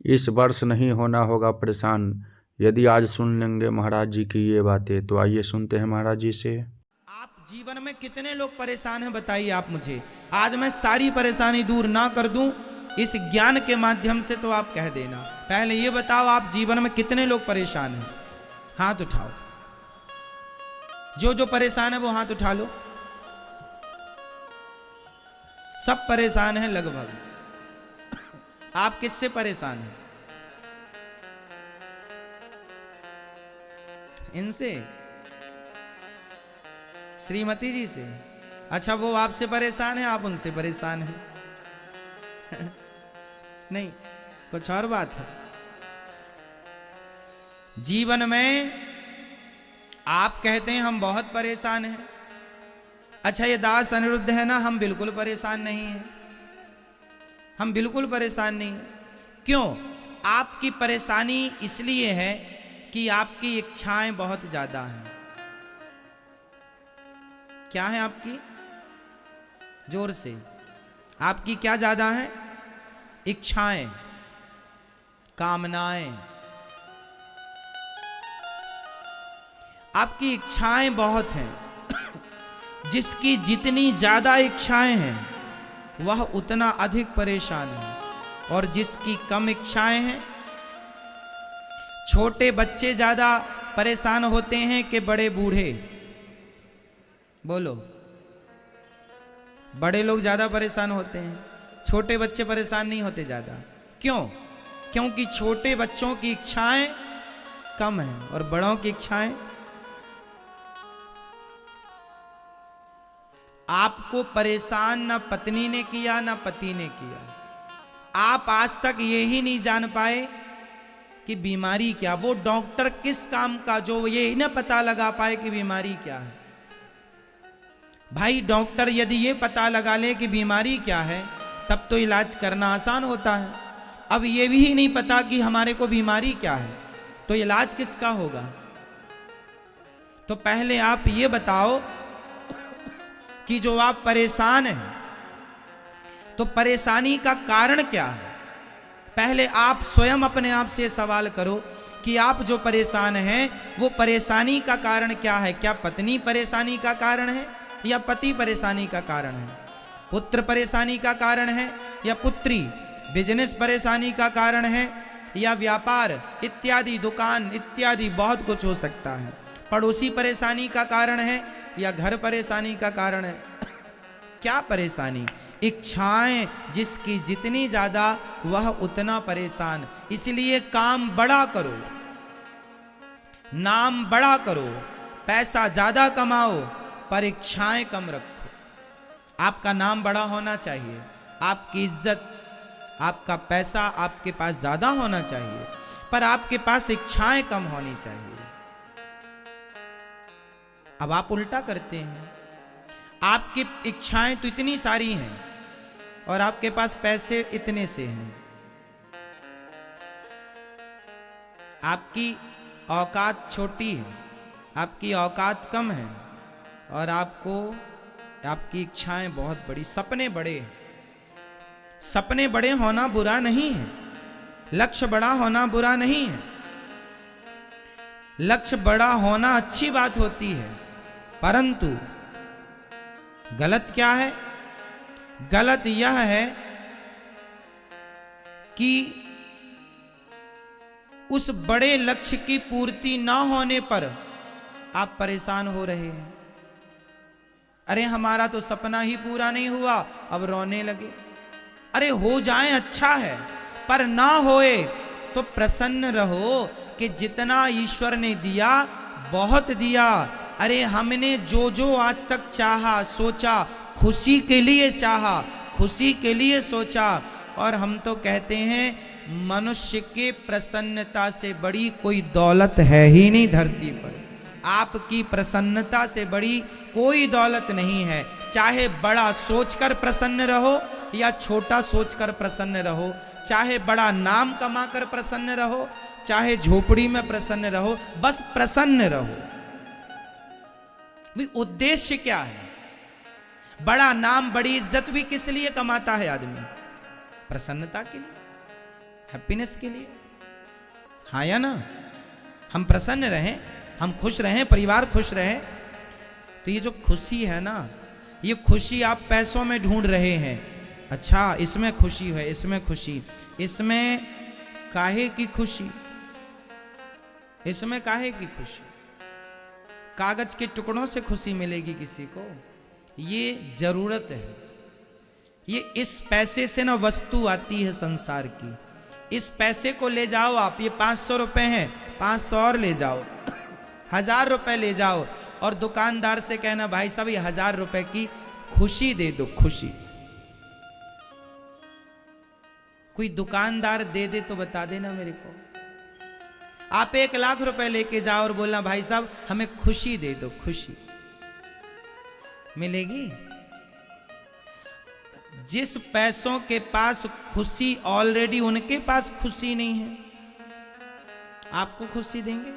इस वर्ष नहीं होना होगा परेशान यदि आज सुन लेंगे महाराज जी की ये बातें। तो आइए सुनते हैं महाराज जी से। आप जीवन में कितने लोग परेशान हैं बताइए आप मुझे। आज मैं सारी परेशानी दूर ना कर दूं इस ज्ञान के माध्यम से तो आप कह देना। पहले ये बताओ आप जीवन में कितने लोग परेशान हैं? हाथ उठाओ। जो जो परेशान है वो हाथ उठा लो। सब परेशान हैं लगभग। आप किससे परेशान हैं? इनसे, श्रीमती जी से। अच्छा, वो आपसे परेशान है, आप उनसे परेशान हैं। नहीं, कुछ और बात है। जीवन में आप कहते हैं हम बहुत परेशान हैं। अच्छा, ये दास अनिरुद्ध है ना, हम बिल्कुल परेशान नहीं हैं। हम बिल्कुल परेशान नहीं हैं। क्यों? आपकी परेशानी इसलिए है कि आपकी इच्छाएं बहुत ज्यादा हैं। क्या है आपकी? जोर से। आपकी क्या ज्यादा है? इच्छाएं, कामनाएं। आपकी इच्छाएं बहुत हैं। जिसकी जितनी ज्यादा इच्छाएं हैं वह उतना अधिक परेशान है, और जिसकी कम इच्छाएं हैं। छोटे बच्चे ज्यादा परेशान होते हैं कि बड़े बूढ़े? बोलो। बड़े लोग ज्यादा परेशान होते हैं, छोटे बच्चे परेशान नहीं होते ज्यादा। क्यों? क्योंकि छोटे बच्चों की इच्छाएं कम हैं और बड़ों की इच्छाएं। आपको परेशान ना पत्नी ने किया ना पति ने किया। आप आज तक ये ही नहीं जान पाए कि बीमारी क्या। वो डॉक्टर किस काम का जो ये न पता लगा पाए कि बीमारी क्या है। भाई, डॉक्टर यदि ये पता लगा ले कि बीमारी क्या है तब तो इलाज करना आसान होता है। अब ये भी नहीं पता कि हमारे को बीमारी क्या है, तो इलाज किसका होगा? तो पहले आप ये बताओ कि जो आप परेशान हैं तो परेशानी का कारण क्या है। पहले आप स्वयं अपने आप से सवाल करो कि आप जो परेशान हैं वो परेशानी का कारण क्या है। क्या पत्नी परेशानी का कारण है या पति परेशानी का कारण है? पुत्र परेशानी का कारण है या पुत्री? बिजनेस परेशानी का कारण है या व्यापार इत्यादि, दुकान इत्यादि, बहुत कुछ हो सकता है। पड़ोसी परेशानी का कारण है या घर परेशानी का कारण है? क्या परेशानी? इच्छाएं जिसकी जितनी ज्यादा वह उतना परेशान। इसलिए काम बड़ा करो, नाम बड़ा करो, पैसा ज्यादा कमाओ, पर इच्छाएं कम रखो। आपका नाम बड़ा होना चाहिए, आपकी इज्जत, आपका पैसा आपके पास ज्यादा होना चाहिए, पर आपके पास इच्छाएं कम होनी चाहिए। अब आप उल्टा करते हैं। आपकी इच्छाएं तो इतनी सारी हैं और आपके पास पैसे इतने से हैं। आपकी औकात छोटी है, आपकी औकात कम है, और आपकी इच्छाएं बहुत बड़ी, सपने बड़े हैं। सपने बड़े होना बुरा नहीं है, लक्ष्य बड़ा होना बुरा नहीं है। लक्ष्य बड़ा होना अच्छी बात होती है, परंतु गलत क्या है? गलत यह है कि उस बड़े लक्ष्य की पूर्ति ना होने पर आप परेशान हो रहे हैं। अरे हमारा तो सपना ही पूरा नहीं हुआ, अब रोने लगे। अरे हो जाए अच्छा है, पर ना होए तो प्रसन्न रहो कि जितना ईश्वर ने दिया बहुत दिया। अरे हमने जो जो आज तक चाहा, सोचा, खुशी के लिए चाहा, खुशी के लिए सोचा, और हम तो कहते हैं मनुष्य के प्रसन्नता से बड़ी कोई दौलत है ही नहीं धरती पर। आपकी प्रसन्नता से बड़ी कोई दौलत नहीं है। चाहे बड़ा सोचकर प्रसन्न रहो या छोटा सोचकर प्रसन्न रहो, चाहे बड़ा नाम कमाकर प्रसन्न रहो, चाहे झोपड़ी में प्रसन्न रहो, बस प्रसन्न रहो। भी उद्देश्य क्या है? बड़ा नाम, बड़ी इज्जत भी किस लिए कमाता है आदमी? प्रसन्नता के लिए। हैप्पीनेस के लिए। हाँ या ना? हम प्रसन्न रहें, हम खुश रहें, परिवार खुश रहे। तो ये जो खुशी है ना, ये खुशी आप पैसों में ढूंढ रहे हैं। अच्छा इसमें खुशी है, इसमें खुशी, इसमें काहे की खुशी, इसमें काहे की खुशी? कागज के टुकड़ों से खुशी मिलेगी किसी को? ये जरूरत है। ये इस पैसे से ना वस्तु आती है संसार की। इस पैसे को ले जाओ आप, ये 500 रुपए हैं, 500 और ले जाओ, 1000 रुपए ले जाओ और दुकानदार से कहना भाई साहब ये 1000 रुपए की खुशी दे दो। खुशी कोई दुकानदार दे दे तो बता देना मेरे को। आप 1 लाख रुपए लेके जाओ और बोलना भाई साहब हमें खुशी दे दो। खुशी मिलेगी? जिस पैसों के पास खुशी ऑलरेडी, उनके पास खुशी नहीं है, आपको खुशी देंगे?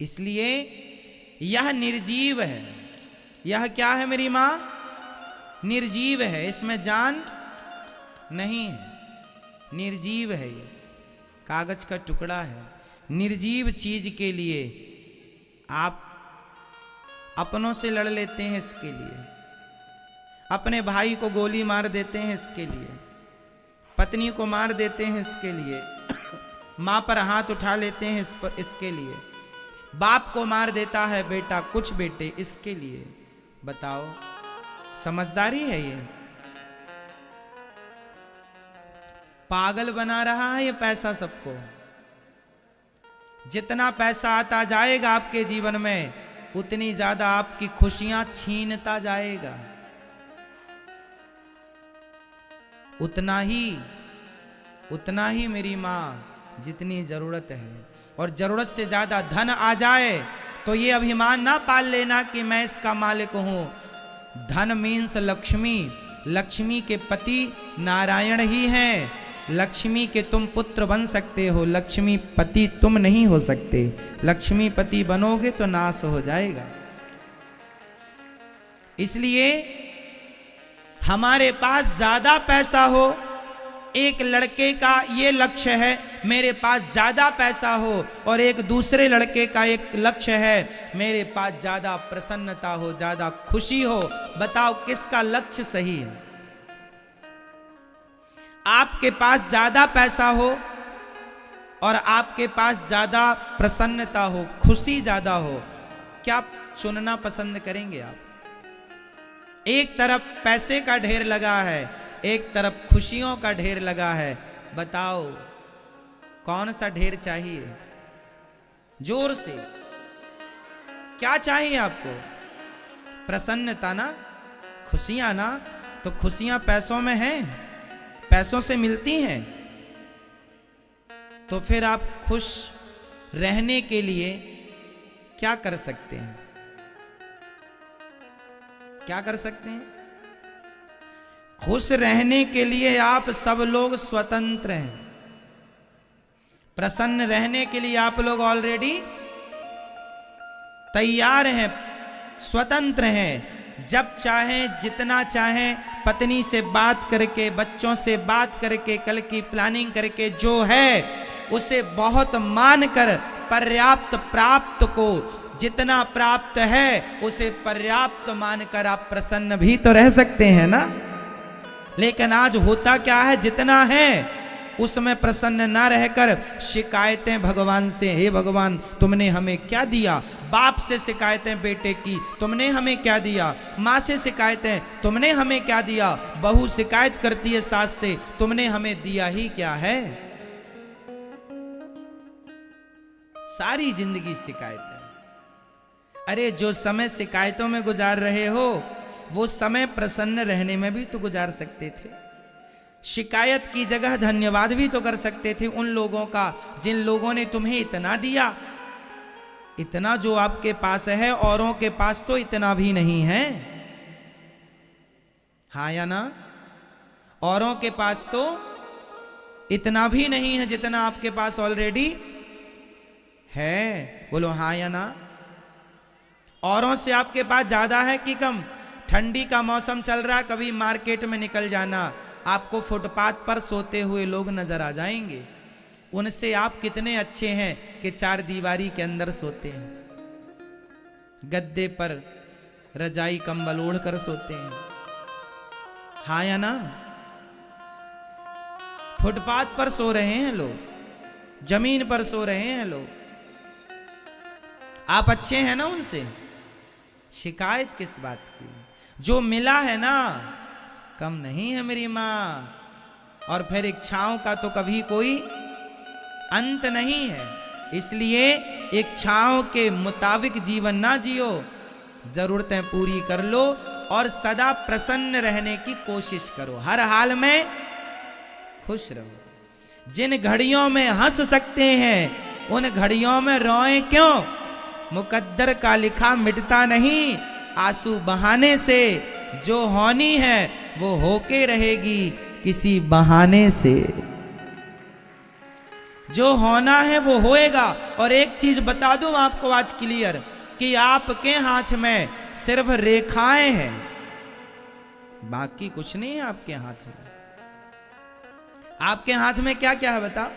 इसलिए यह निर्जीव है। यह क्या है मेरी मां? निर्जीव है, इसमें जान नहीं है, निर्जीव है। ये कागज का टुकड़ा है। निर्जीव चीज के लिए आप अपनों से लड़ लेते हैं, इसके लिए अपने भाई को गोली मार देते हैं, इसके लिए पत्नी को मार देते हैं, इसके लिए मां पर हाथ उठा लेते हैं, इसके लिए बाप को मार देता है बेटा, कुछ बेटे, इसके लिए। बताओ समझदारी है ये? पागल बना रहा है ये पैसा सबको। जितना पैसा आता जाएगा आपके जीवन में, उतनी ज्यादा आपकी खुशियां छीनता जाएगा। उतना ही मेरी मां जितनी जरूरत है। और जरूरत से ज्यादा धन आ जाए तो ये अभिमान ना पाल लेना कि मैं इसका मालिक हूं। धन मीन्स लक्ष्मी। लक्ष्मी के पति नारायण ही हैं। लक्ष्मी के तुम पुत्र बन सकते हो, लक्ष्मी पति तुम नहीं हो सकते। लक्ष्मी पति बनोगे तो नाश हो जाएगा। इसलिए हमारे पास ज्यादा पैसा हो, एक लड़के का ये लक्ष्य है मेरे पास ज्यादा पैसा हो, और एक दूसरे लड़के का एक लक्ष्य है मेरे पास ज्यादा प्रसन्नता हो, ज्यादा खुशी हो। बताओ किसका लक्ष्य सही है? आपके पास ज्यादा पैसा हो और आपके पास ज्यादा प्रसन्नता हो, खुशी ज्यादा हो, क्या चुनना पसंद करेंगे आप? एक तरफ पैसे का ढेर लगा है, एक तरफ खुशियों का ढेर लगा है। बताओ कौन सा ढेर चाहिए? जोर से क्या चाहिए आपको? प्रसन्नता ना, खुशियां ना? तो खुशियां पैसों में हैं, पैसों से मिलती हैं। तो फिर आप खुश रहने के लिए क्या कर सकते हैं? क्या कर सकते हैं? खुश रहने के लिए आप सब लोग स्वतंत्र हैं। प्रसन्न रहने के लिए आप लोग ऑलरेडी तैयार हैं, स्वतंत्र हैं। जब चाहें, जितना चाहें, पत्नी से बात करके, बच्चों से बात करके, कल की प्लानिंग करके, जो है उसे बहुत मानकर पर्याप्त प्राप्त को, जितना प्राप्त है उसे पर्याप्त मानकर आप प्रसन्न भी तो रह सकते हैं ना। लेकिन आज होता क्या है, जितना है उसमें प्रसन्न ना रहकर शिकायतें भगवान से, हे भगवान तुमने हमें क्या दिया? बाप से शिकायतें बेटे की, तुमने हमें क्या दिया? माँ से शिकायतें, तुमने हमें क्या दिया? बहू शिकायत करती है सास से, तुमने हमें दिया ही क्या है? सारी जिंदगी शिकायतें। अरे जो समय शिकायतों में गुजार रहे हो, वो समय प्रसन्न रहने में भी तो गुजार सकते थे। शिकायत की जगह धन्यवाद भी तो कर सकते थे उन लोगों का जिन लोगों ने तुम्हें इतना दिया। इतना जो आपके पास है, औरों के पास तो इतना भी नहीं है। हाँ या ना? औरों के पास तो इतना भी नहीं है जितना आपके पास ऑलरेडी है। बोलो हाँ या ना? औरों से आपके पास ज्यादा है कि कम? ठंडी का मौसम चल रहा, कभी मार्केट में निकल जाना, आपको फुटपाथ पर सोते हुए लोग नजर आ जाएंगे। उनसे आप कितने अच्छे हैं कि चार दीवारी के अंदर सोते हैं, गद्दे पर रजाई कंबल ओढ़ कर सोते हैं, हाँ या ना? फुटपाथ पर सो रहे हैं लोग, जमीन पर सो रहे हैं लोग। आप अच्छे हैं ना उनसे? शिकायत किस बात की? जो मिला है ना, कम नहीं है मेरी मां। और फिर इच्छाओं का तो कभी कोई अंत नहीं है, इसलिए इच्छाओं के मुताबिक जीवन ना जियो, जरूरतें पूरी कर लो और सदा प्रसन्न रहने की कोशिश करो, हर हाल में खुश रहो। जिन घड़ियों में हंस सकते हैं उन घड़ियों में रोएं क्यों? मुकद्दर का लिखा मिटता नहीं आंसू बहाने से, जो होनी है वो होके रहेगी किसी बहाने से। जो होना है वो होएगा। और एक चीज बता दूं आपको आज क्लियर, कि आपके हाथ में सिर्फ रेखाएं हैं, बाकी कुछ नहीं है आपके हाथ में। आपके हाथ में क्या क्या है बताओ?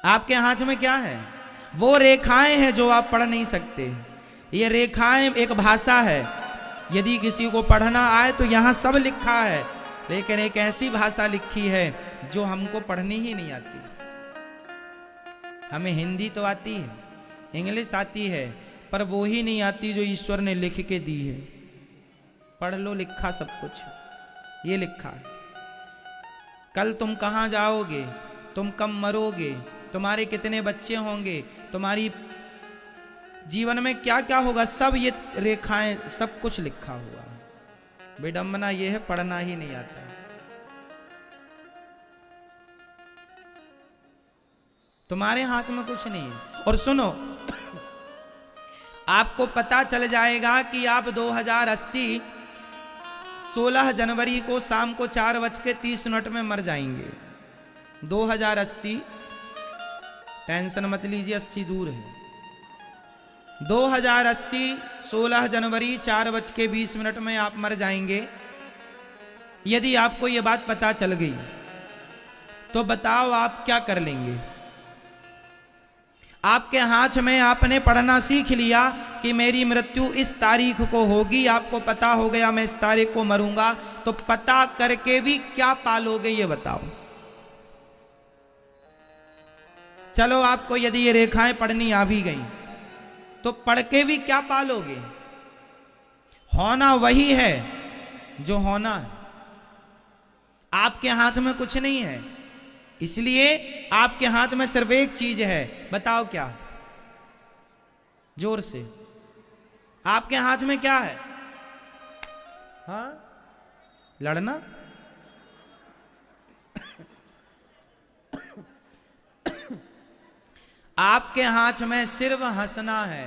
आपके हाथ में क्या है? वो रेखाएं हैं जो आप पढ़ नहीं सकते। ये रेखाएं एक भाषा है, यदि किसी को पढ़ना आए तो यहां सब लिखा है, लेकिन एक ऐसी भाषा लिखी है जो हमको पढ़नी ही नहीं आती। हमें हिंदी तो आती है, इंग्लिश आती है, पर वो ही नहीं आती जो ईश्वर ने लिख के दी है। पढ़ लो, लिखा सब कुछ, ये लिखा है। कल तुम कहां जाओगे, तुम कब मरोगे, तुम्हारे कितने बच्चे होंगे, तुम्हारी जीवन में क्या क्या होगा, सब ये रेखाएं, सब कुछ लिखा हुआ है। विडंबना ये है पढ़ना ही नहीं आता। तुम्हारे हाथ में कुछ नहीं है। और सुनो, आपको पता चल जाएगा कि आप 2080 16 जनवरी को शाम को 4:30 में मर जाएंगे। 2080, टेंशन मत लीजिए, 80 दूर है। 2080 16 जनवरी 4:20 में आप मर जाएंगे। यदि आपको यह बात पता चल गई तो बताओ आप क्या कर लेंगे? आपके हाथ में आपने पढ़ना सीख लिया कि मेरी मृत्यु इस तारीख को होगी, आपको पता हो गया मैं इस तारीख को मरूंगा, तो पता करके भी क्या पालोगे ये बताओ। चलो आपको यदि ये रेखाएं पढ़नी आ भी गई तो पढ़ के भी क्या पालोगे? होना वही है जो होना है, आपके हाथ में कुछ नहीं है। इसलिए आपके हाथ में सिर्फ एक चीज है, बताओ क्या? जोर से, आपके हाथ में क्या है? हाँ, लड़ना? आपके हाथ में सिर्फ हंसना है।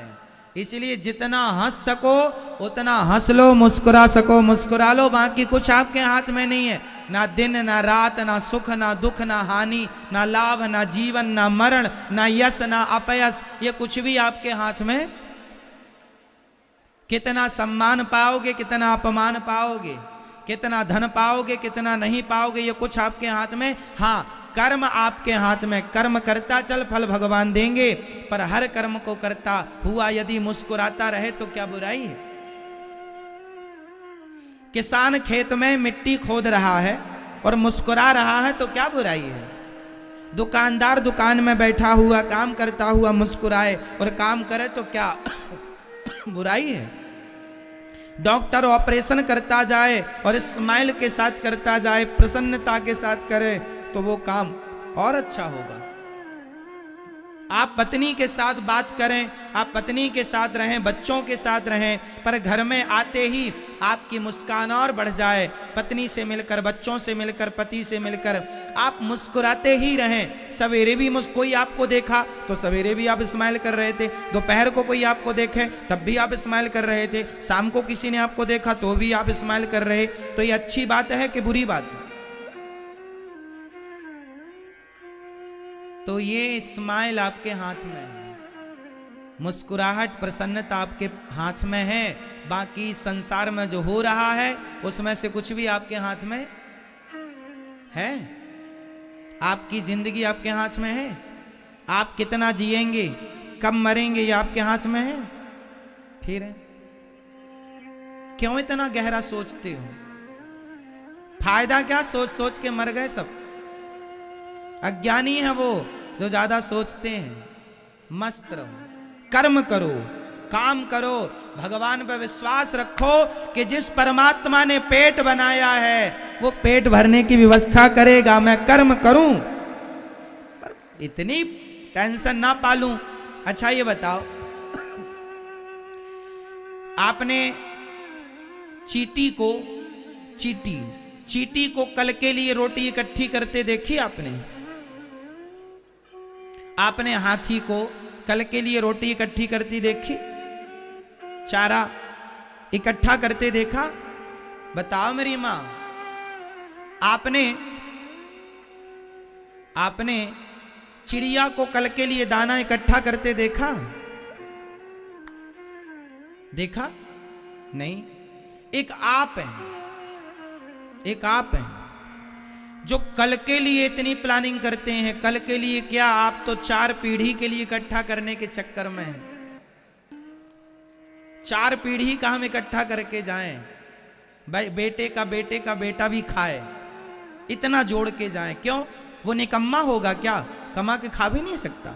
इसलिए जितना हंस सको उतना हंस लो, मुस्कुरा सको मुस्कुरा लो, बाकी कुछ आपके हाथ में नहीं है। ना दिन ना रात, ना सुख ना दुख, ना हानि ना लाभ, ना जीवन ना मरण, ना यश ना अपयश, ये कुछ भी आपके हाथ में। कितना सम्मान पाओगे, कितना अपमान पाओगे, कितना धन पाओगे, कितना नहीं पाओगे, ये कुछ आपके हाथ में। हाँ, कर्म आपके हाथ में, कर्म करता चल फल भगवान देंगे, पर हर कर्म को करता हुआ यदि मुस्कुराता रहे तो क्या बुराई है? किसान खेत में मिट्टी खोद रहा है और मुस्कुरा रहा है तो क्या बुराई है? दुकानदार दुकान में बैठा हुआ काम करता हुआ मुस्कुराए और काम करे तो क्या बुराई है? डॉक्टर ऑपरेशन करता जाए और स्माइल के साथ करता जाए, प्रसन्नता के साथ करे तो वो काम और अच्छा होगा। आप पत्नी के साथ बात करें, आप पत्नी के साथ रहें, बच्चों के साथ रहें, पर घर में आते ही आपकी मुस्कान और बढ़ जाए। पत्नी से मिलकर, बच्चों से मिलकर, पति से मिलकर आप मुस्कुराते ही रहें। सवेरे भी कोई आपको देखा तो सवेरे भी आप स्माइल कर रहे थे, दोपहर को कोई आपको देखे तब भी आप स्माइल कर रहे थे, शाम को किसी ने आपको देखा तो भी आप स्माइल कर रहे। तो ये अच्छी बात है कि बुरी बात है? तो ये स्माइल आपके हाथ में है। मुस्कुराहट प्रसन्नता आपके हाथ में है, बाकी संसार में जो हो रहा है उसमें से कुछ भी आपके हाथ में है? आपकी जिंदगी आपके हाथ में है? आप कितना जिएंगे, कब मरेंगे, ये आपके हाथ में है? फिर क्यों इतना गहरा सोचते हो? फायदा क्या, सोच सोच के मर गए सब। अज्ञानी है वो जो ज्यादा सोचते हैं। मस्त रहो, कर्म करो, काम करो, भगवान पर विश्वास रखो कि जिस परमात्मा ने पेट बनाया है वो पेट भरने की व्यवस्था करेगा। मैं कर्म करूं पर इतनी टेंशन ना पालूं। अच्छा ये बताओ, आपने चींटी को कल के लिए रोटी इकट्ठी करते देखी आपने? आपने हाथी को कल के लिए रोटी इकट्ठी करती देखी? चारा इकट्ठा करते देखा? बताओ मेरी मां, आपने चिड़िया को कल के लिए दाना इकट्ठा करते देखा? देखा नहीं। एक आप है जो कल के लिए इतनी प्लानिंग करते हैं। कल के लिए क्या, आप तो 4 पीढ़ी के लिए इकट्ठा करने के चक्कर में हैं। 4 पीढ़ी का हम इकट्ठा करके जाएं, बेटे का बेटा भी खाए, इतना जोड़ के जाएं। क्यों? वो निकम्मा होगा क्या? कमा के खा भी नहीं सकता।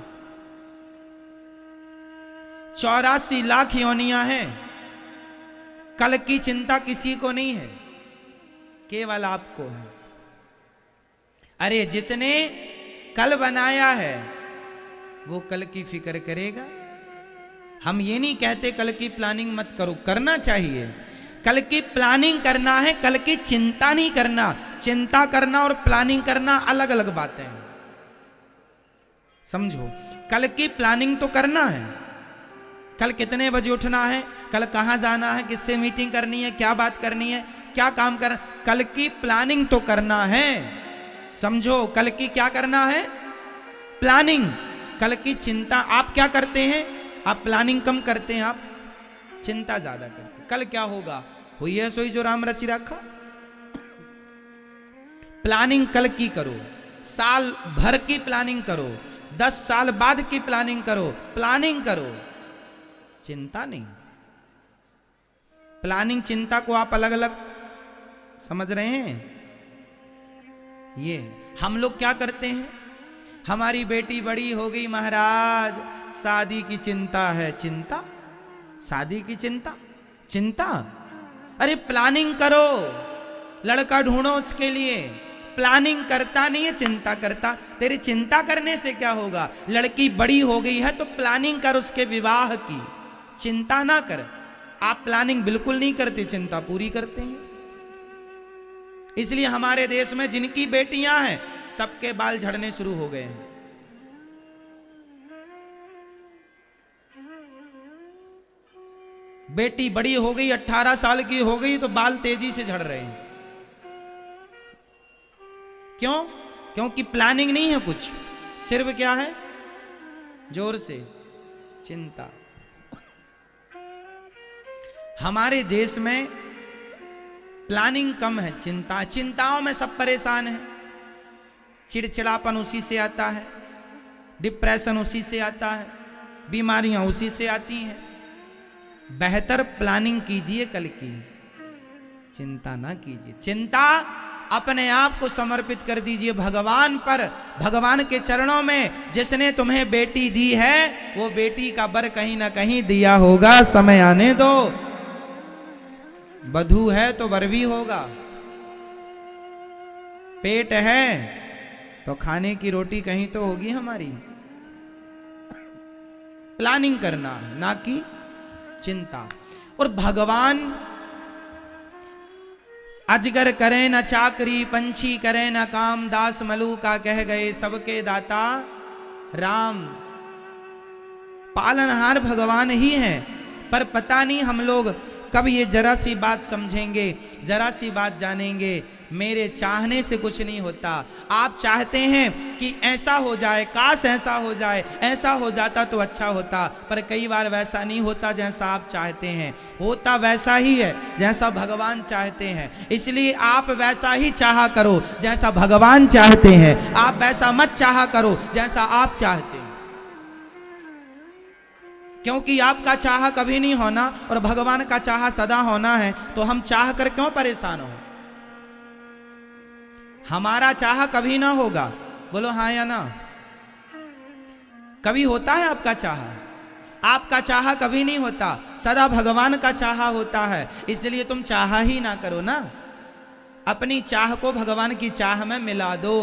84 लाख योनियां हैं। कल की चिंता किसी को नहीं है, केवल आपको है। अरे जिसने कल बनाया है वो कल की फिक्र करेगा। हम ये नहीं कहते कल की प्लानिंग मत करो, करना चाहिए। कल की प्लानिंग करना है, कल की चिंता नहीं करना। चिंता करना और प्लानिंग करना अलग अलग बातें हैं, समझो। कल की प्लानिंग तो करना है, कल कितने बजे उठना है, कल कहां जाना है, किससे मीटिंग करनी है, क्या बात करनी है, क्या काम करना, कल की प्लानिंग तो करना है, समझो। कल की क्या करना है? प्लानिंग। कल की चिंता आप क्या करते हैं? आप प्लानिंग कम करते हैं, आप चिंता ज्यादा करते हैं। कल क्या होगा, हुई है सोई जो राम रचि रखा। प्लानिंग कल की करो, साल भर की प्लानिंग करो, 10 साल बाद की प्लानिंग करो। प्लानिंग करो, चिंता नहीं। प्लानिंग चिंता को आप अलग अलग समझ रहे हैं। ये हम लोग क्या करते हैं, हमारी बेटी बड़ी हो गई महाराज, शादी की चिंता है। चिंता, शादी की चिंता। अरे प्लानिंग करो, लड़का ढूंढो उसके लिए। प्लानिंग करता नहीं है, चिंता करता। तेरी चिंता करने से क्या होगा? लड़की बड़ी हो गई है तो प्लानिंग कर उसके विवाह की, चिंता ना कर। आप प्लानिंग बिल्कुल नहीं करते, चिंता पूरी करते हैं। इसलिए हमारे देश में जिनकी बेटियां हैं सबके बाल झड़ने शुरू हो गए हैं। बेटी बड़ी हो गई, 18 साल की हो गई तो बाल तेजी से झड़ रहे हैं। क्यों? क्योंकि प्लानिंग नहीं है कुछ, सिर्फ क्या है? जोर से चिंता। हमारे देश में प्लानिंग कम है, चिंताओं में सब परेशान है। चिड़चिड़ापन उसी से आता है, डिप्रेशन उसी से आता है, बीमारियां उसी से आती हैं। बेहतर प्लानिंग कीजिए कल की, चिंता ना कीजिए। चिंता अपने आप को समर्पित कर दीजिए भगवान पर, भगवान के चरणों में। जिसने तुम्हें बेटी दी है वो बेटी का बर कहीं ना कहीं दिया होगा, समय आने दो। बधू है तो वर भी होगा, पेट है तो खाने की रोटी कहीं तो होगी हमारी। प्लानिंग करना है, ना कि चिंता। और भगवान अजगर करे न चाकरी, पंछी करे न काम, दास मलूका कह गए सबके दाता राम। पालनहार भगवान ही हैं, पर पता नहीं हम लोग कब ये जरा सी बात समझेंगे, जरा सी बात जानेंगे। मेरे चाहने से कुछ नहीं होता। आप चाहते हैं कि ऐसा हो जाए, काश ऐसा हो जाए, ऐसा हो जाता तो अच्छा होता, पर कई बार वैसा नहीं होता जैसा आप चाहते हैं। होता वैसा ही है जैसा भगवान चाहते हैं। इसलिए आप वैसा ही चाहा करो जैसा भगवान चाहते हैं। आप वैसा मत चाहा करो जैसा आप चाहते हैं, क्योंकि आपका चाह कभी नहीं होना और भगवान का चाह सदा होना है। तो हम चाह कर क्यों परेशान हो? हमारा चाह कभी ना होगा, बोलो हाँ या ना? कभी होता है आपका चाह? आपका चाह कभी नहीं होता, सदा भगवान का चाह होता है। इसलिए तुम चाह ही ना करो ना, अपनी चाह को भगवान की चाह में मिला दो।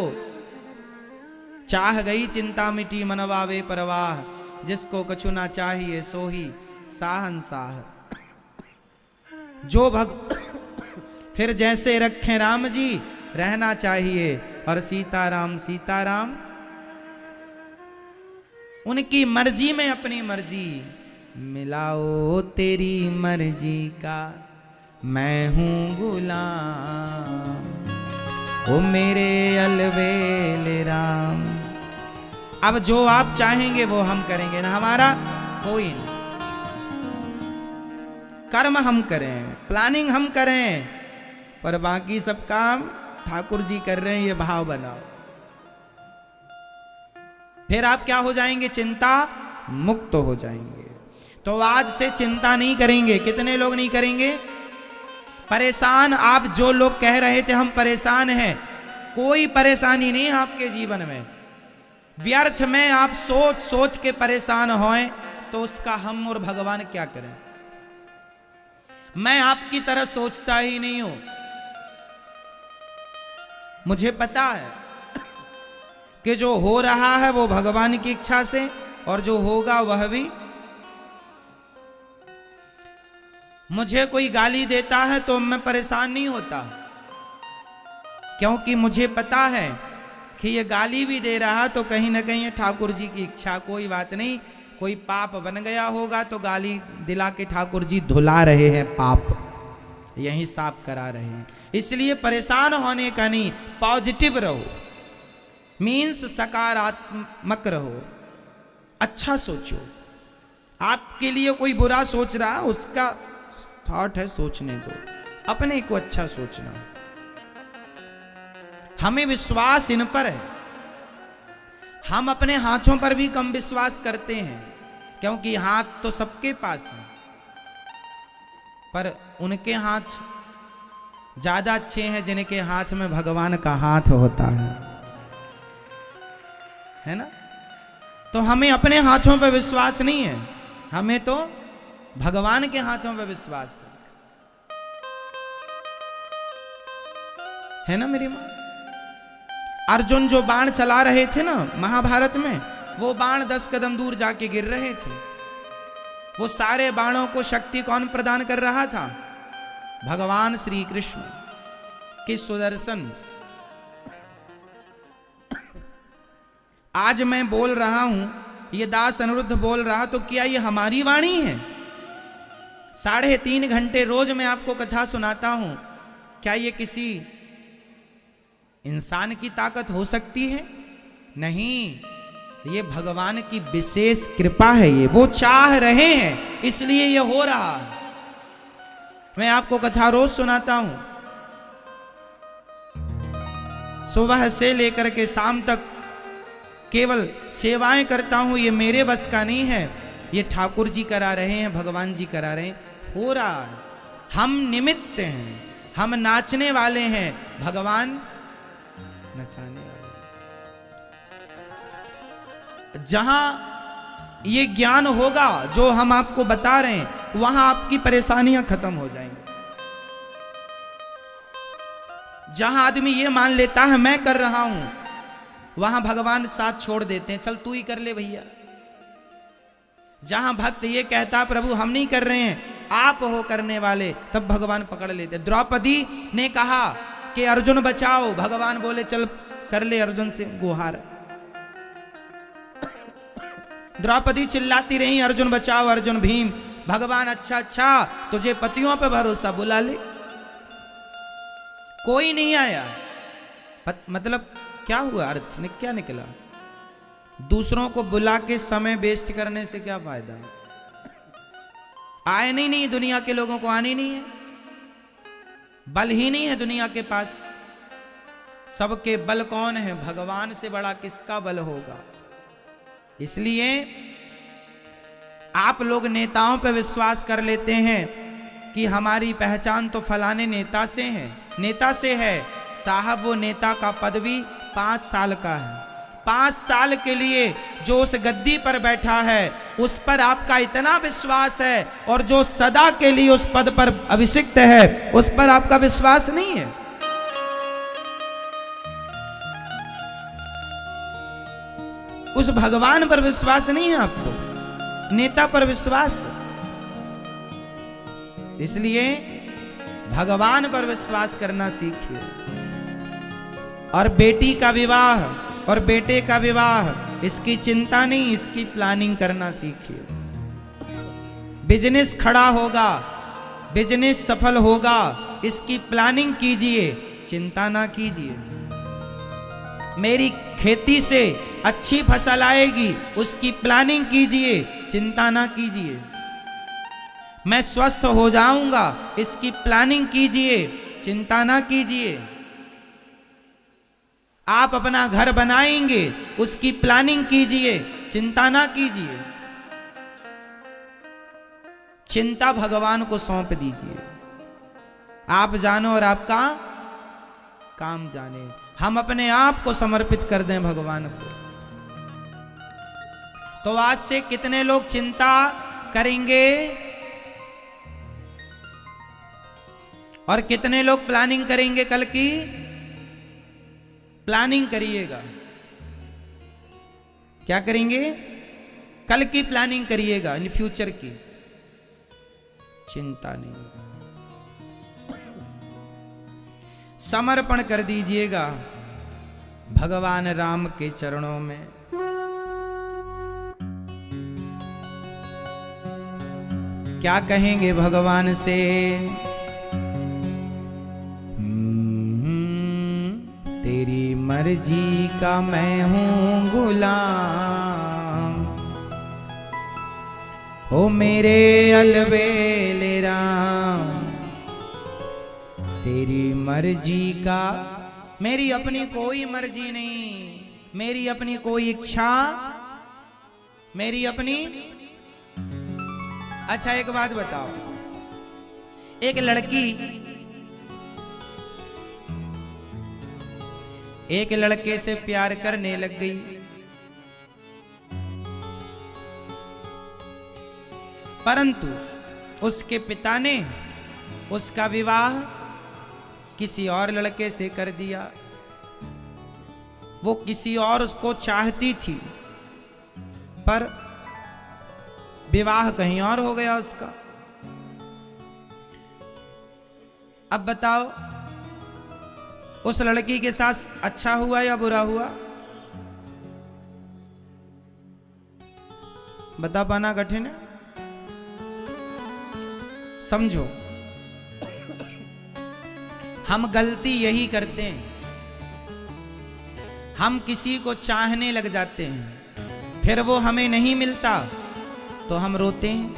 चाह गई चिंता मिटी मनवावे परवाह, जिसको कछु ना चाहिए सो ही साहंसाह। जो फिर जैसे रखे राम जी रहना चाहिए, और सीताराम सीताराम। उनकी मर्जी में अपनी मर्जी मिलाओ, तेरी मर्जी का मैं हूं गुलाम, ओ मेरे अलवेल राम। अब जो आप चाहेंगे वो हम करेंगे ना, हमारा कोई नहीं। कर्म हम करें, प्लानिंग हम करें, पर बाकी सब काम ठाकुर जी कर रहे हैं, ये भाव बनाओ। फिर आप क्या हो जाएंगे? चिंता मुक्त हो जाएंगे। तो आज से चिंता नहीं करेंगे। कितने लोग नहीं करेंगे? परेशान आप जो लोग कह रहे थे हम परेशान हैं, कोई परेशानी नहीं है आपके जीवन में। व्यर्थ में आप सोच सोच के परेशान होएं तो उसका हम और भगवान क्या करें? मैं आपकी तरह सोचता ही नहीं हूं। मुझे पता है कि जो हो रहा है वो भगवान की इच्छा से, और जो होगा वह भी। मुझे कोई गाली देता है तो मैं परेशान नहीं होता, क्योंकि मुझे पता है कि ये गाली भी दे रहा तो कहीं ना कहीं ठाकुर जी की इच्छा। कोई बात नहीं, कोई पाप बन गया होगा तो गाली दिला के ठाकुर जी धुला रहे हैं, पाप यहीं साफ करा रहे हैं। इसलिए परेशान होने का नहीं, पॉजिटिव रहो, मीन्स सकारात्मक रहो, अच्छा सोचो। आपके लिए कोई बुरा सोच रहा, उसका थॉट है, सोचने दो, अपने को अच्छा सोचना। हमें विश्वास इन पर है। हम अपने हाथों पर भी कम विश्वास करते हैं, क्योंकि हाथ तो सबके पास है, पर उनके हाथ ज्यादा अच्छे हैं जिनके हाथ में भगवान का हाथ होता है ना? तो हमें अपने हाथों पर विश्वास नहीं है, हमें तो भगवान के हाथों पर विश्वास है ना मेरी मां? अर्जुन जो बाण चला रहे थे ना महाभारत में, वो बाण 10 कदम दूर जाके गिर रहे थे। वो सारे बाणों को शक्ति कौन प्रदान कर रहा था? भगवान श्री कृष्ण के सुदर्शन। आज मैं बोल रहा हूं, ये दास अनिरुद्ध बोल रहा, तो क्या ये हमारी वाणी है? 3.5 घंटे रोज मैं आपको कथा सुनाता हूं, क्या ये किसी इंसान की ताकत हो सकती है? नहीं, ये भगवान की विशेष कृपा है। ये वो चाह रहे हैं, इसलिए ये हो रहा है। मैं आपको कथा रोज सुनाता हूं, सुबह से लेकर के शाम तक केवल सेवाएं करता हूं। ये मेरे बस का नहीं है, ये ठाकुर जी करा रहे हैं, भगवान जी करा रहे हैं, हो रहा है। हम निमित्त हैं, हम नाचने वाले हैं, भगवान नचाने वाले। जहां ये ज्ञान होगा जो हम आपको बता रहे हैं, वहां आपकी परेशानियां खत्म हो जाएंगी। जहां आदमी ये मान लेता है मैं कर रहा हूं, वहां भगवान साथ छोड़ देते हैं, चल तू ही कर ले भैया। जहां भक्त ये कहता प्रभु हम नहीं कर रहे हैं, आप हो करने वाले, तब भगवान पकड़ लेते। द्रौपदी ने कहा कि अर्जुन बचाओ, भगवान बोले चल कर ले अर्जुन से गुहार। द्रौपदी चिल्लाती रही अर्जुन बचाओ अर्जुन भीम, भगवान अच्छा अच्छा तुझे पतियों पे भरोसा, बुला ले। कोई नहीं आया। मतलब क्या हुआ, अर्थ ने क्या निकला? दूसरों को बुला के समय वेस्ट करने से क्या फायदा? आए नहीं, दुनिया के लोगों को आनी नहीं है, बल ही नहीं है दुनिया के पास। सबके बल कौन है? भगवान से बड़ा किसका बल होगा? इसलिए आप लोग नेताओं पर विश्वास कर लेते हैं कि हमारी पहचान तो फलाने नेता से है, नेता से है। साहब वो नेता का पदवी 5 साल का है। 5 साल के लिए जो उस गद्दी पर बैठा है उस पर आपका इतना विश्वास है, और जो सदा के लिए उस पद पर अभिषिक्त है उस पर आपका विश्वास नहीं है। उस भगवान पर विश्वास नहीं है आपको, नेता पर विश्वास है। इसलिए भगवान पर विश्वास करना सीखिए। और बेटी का विवाह और बेटे का विवाह, इसकी चिंता नहीं, इसकी प्लानिंग करना सीखिए। बिजनेस खड़ा होगा, बिजनेस सफल होगा, इसकी प्लानिंग कीजिए, चिंता ना कीजिए। मेरी खेती से अच्छी फसल आएगी, उसकी प्लानिंग कीजिए, चिंता ना कीजिए। मैं स्वस्थ हो जाऊंगा, इसकी प्लानिंग कीजिए, चिंता ना कीजिए। आप अपना घर बनाएंगे, उसकी प्लानिंग कीजिए, चिंता ना कीजिए। चिंता भगवान को सौंप दीजिए। आप जानो और आपका काम जाने। हम अपने आप को समर्पित कर दें भगवान को, तो आज से कितने लोग चिंता करेंगे और कितने लोग प्लानिंग करेंगे? कल की प्लानिंग करिएगा। क्या करेंगे? कल की प्लानिंग करिएगा, इन फ्यूचर की चिंता नहीं। समर्पण कर दीजिएगा भगवान राम के चरणों में। क्या कहेंगे भगवान से? तेरी मर्जी का मैं हूं गुलाम, हो मेरे अलबेले राम। तेरी मर्जी का, मेरी अपनी कोई मर्जी नहीं, मेरी अपनी कोई इच्छा, मेरी अपनी। अच्छा एक बात बताओ, एक लड़की एक लड़के से प्यार करने लग गई, परंतु उसके पिता ने उसका विवाह किसी और लड़के से कर दिया। वो किसी और उसको चाहती थी, पर विवाह कहीं और हो गया उसका। अब बताओ उस लड़की के साथ अच्छा हुआ या बुरा हुआ? बता पाना कठिन है, समझो। हम गलती यही करते हैं, हम किसी को चाहने लग जाते हैं, फिर वो हमें नहीं मिलता तो हम रोते हैं।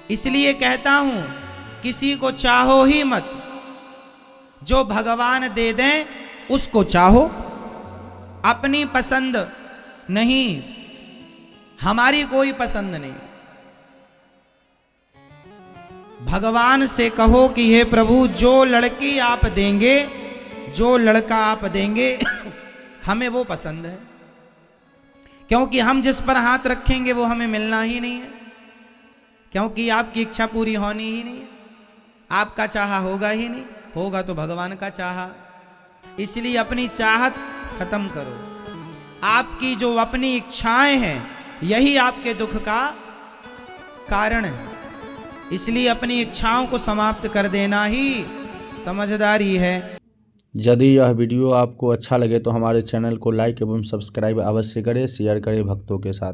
इसलिए कहता हूं किसी को चाहो ही मत, जो भगवान दे दें उसको चाहो। अपनी पसंद नहीं, हमारी कोई पसंद नहीं। भगवान से कहो कि हे प्रभु, जो लड़की आप देंगे, जो लड़का आप देंगे, हमें वो पसंद है। क्योंकि हम जिस पर हाथ रखेंगे वो हमें मिलना ही नहीं है, क्योंकि आपकी इच्छा पूरी होनी ही नहीं है। आपका चाहा होगा ही नहीं, होगा तो भगवान का चाहा। इसलिए अपनी चाहत खत्म करो। आपकी जो अपनी इच्छाएं हैं यही आपके दुख का कारण है। इसलिए अपनी इच्छाओं को समाप्त कर देना ही समझदारी है। यदि यह वीडियो आपको अच्छा लगे तो हमारे चैनल को लाइक एवं सब्सक्राइब अवश्य करें, शेयर करें भक्तों के साथ।